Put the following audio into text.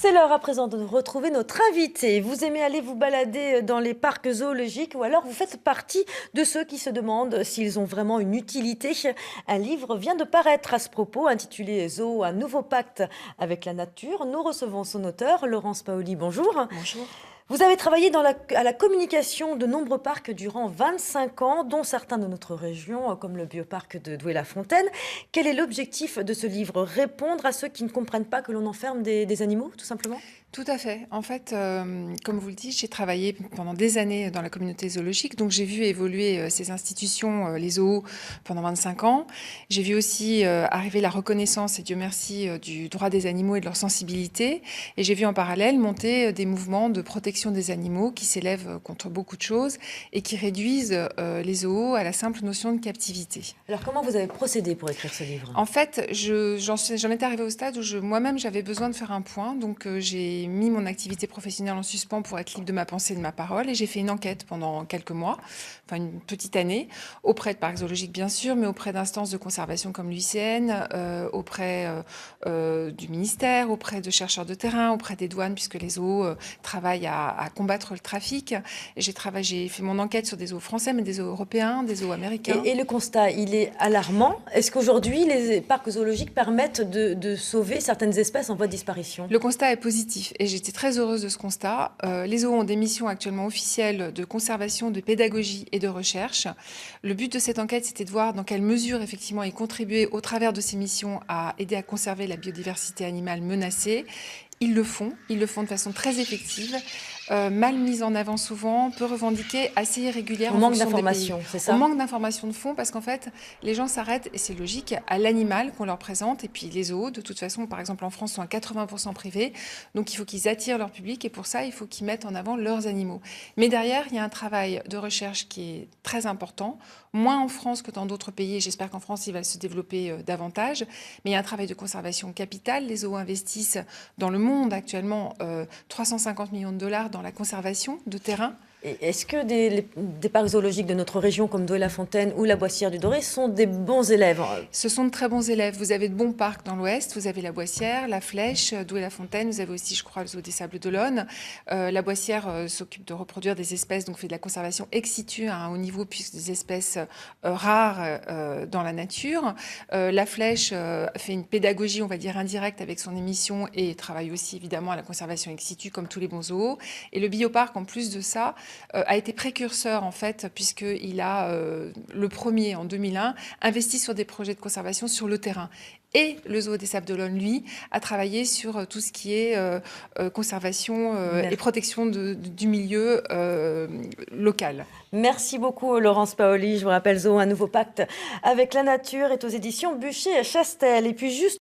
C'est l'heure à présent de retrouver notre invité. Vous aimez aller vous balader dans les parcs zoologiques ou alors vous faites partie de ceux qui se demandent s'ils ont vraiment une utilité. Un livre vient de paraître à ce propos, intitulé Zoo, un nouveau pacte avec la nature. Nous recevons son auteur, Laurence Paoli. Bonjour. Bonjour. Vous avez travaillé à la communication de nombreux parcs durant 25 ans, dont certains de notre région, comme le bioparc de Douai-la-Fontaine. Quel est l'objectif de ce livre? Répondre à ceux qui ne comprennent pas que l'on enferme des animaux, tout simplement? Tout à fait. En fait, comme vous le dites, j'ai travaillé pendant des années dans la communauté zoologique, donc j'ai vu évoluer ces institutions, les zoos, pendant 25 ans. J'ai vu aussi arriver la reconnaissance, et Dieu merci, du droit des animaux et de leur sensibilité. Et j'ai vu en parallèle monter des mouvements de protection des animaux qui s'élèvent contre beaucoup de choses et qui réduisent les zoos à la simple notion de captivité. Alors, comment vous avez procédé pour écrire ce livre? En fait, j'en étais arrivée au stade où moi-même j'avais besoin de faire un point, donc j'ai mis mon activité professionnelle en suspens pour être libre de ma pensée et de ma parole, et j'ai fait une enquête pendant quelques mois, enfin une petite année, auprès de parcs zoologiques bien sûr, mais auprès d'instances de conservation comme l'UICN, auprès du ministère, auprès de chercheurs de terrain, auprès des douanes, puisque les zoos travaillent à combattre le trafic. J'ai fait mon enquête sur des zoos français, mais des zoos européens, des zoos américains. Et le constat, il est alarmant. Est-ce qu'aujourd'hui, les parcs zoologiques permettent de sauver certaines espèces en voie de disparition? Le constat est positif et j'étais très heureuse de ce constat. Les zoos ont des missions actuellement officielles de conservation, de pédagogie et de recherche. Le but de cette enquête, c'était de voir dans quelle mesure, effectivement, ils contribuaient au travers de ces missions à aider à conserver la biodiversité animale menacée. Ils le font de façon très effective, mal mise en avant souvent, peu revendiquée, assez irrégulière. On manque d'informations, c'est ça? On manque d'informations de fond parce qu'en fait, les gens s'arrêtent, et c'est logique, à l'animal qu'on leur présente. Et puis les zoos, de toute façon, par exemple en France, sont à 80% privés. Donc il faut qu'ils attirent leur public et pour ça, il faut qu'ils mettent en avant leurs animaux. Mais derrière, il y a un travail de recherche qui est très important, moins en France que dans d'autres pays. J'espère qu'en France, il va se développer davantage. Mais il y a un travail de conservation capitale. Les zoos investissent dans le monde actuellement 350 millions de dollars dans la conservation de terrain. Est-ce que des parcs zoologiques de notre région, comme Douai-la-Fontaine ou la Boissière du Doré, sont des bons élèves? Ce sont de très bons élèves. Vous avez de bons parcs dans l'Ouest. Vous avez la Boissière, la Flèche, Douai-la-Fontaine. Vous avez aussi, je crois, le zoo des Sables d'Olonne. La Boissière s'occupe de reproduire des espèces, donc fait de la conservation ex situ à un haut niveau, puisque des espèces rares dans la nature. La Flèche fait une pédagogie, on va dire, indirecte avec son émission et travaille aussi, évidemment, à la conservation ex situ, comme tous les bons zoos. Et le bioparc, en plus de ça, a été précurseur en fait, puisqu'il a, le premier en 2001, investi sur des projets de conservation sur le terrain. Et le zoo des Sables d'Olonne, lui, a travaillé sur tout ce qui est conservation et protection du milieu local. Merci beaucoup Laurence Paoli. Je vous rappelle, Zoo, un nouveau pacte avec la nature est aux éditions Buchet-Chastel. Et puis juste